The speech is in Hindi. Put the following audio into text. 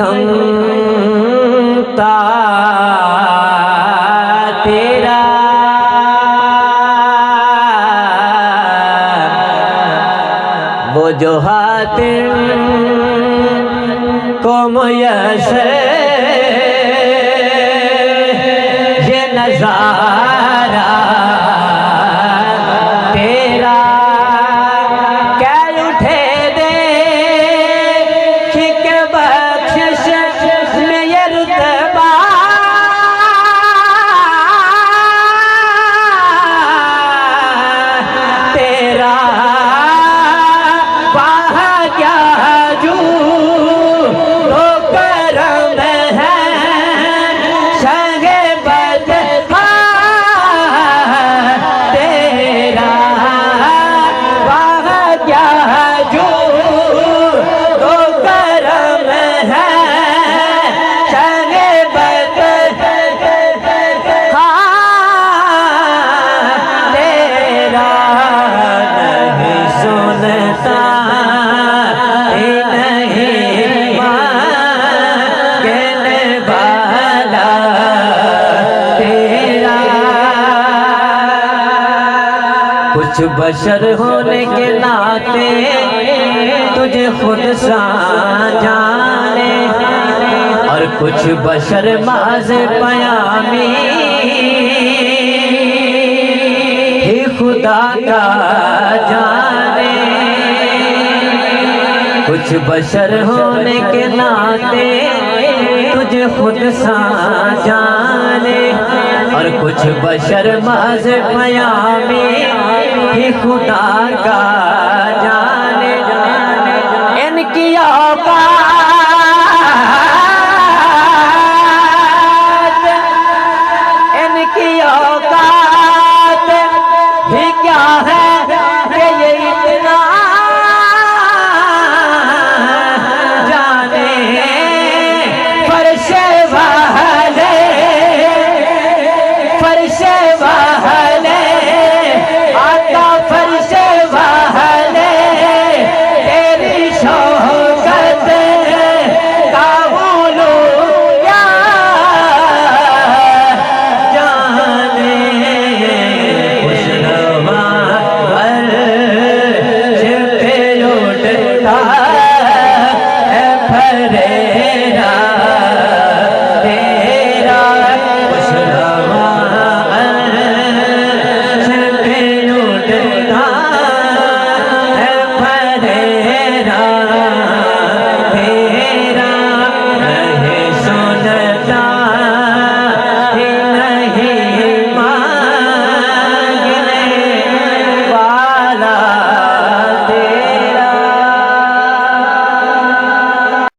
घंटा तेरा वो जो हातिम को मुयस्सर ये नज़ारा तेरा कह उठे दे खिक बख्शिश में ये रुतबा तेरा कुछ बशर होने के नाते तुझे खुद सा जाने और कुछ बशर माज़ पयामी ही खुदा का जाने। कुछ बशर होने के नाते तुझे खुद सा जाने और कुछ बशर माज़ पयामी ही खुदा का जाने। इनकी औकात ही क्या है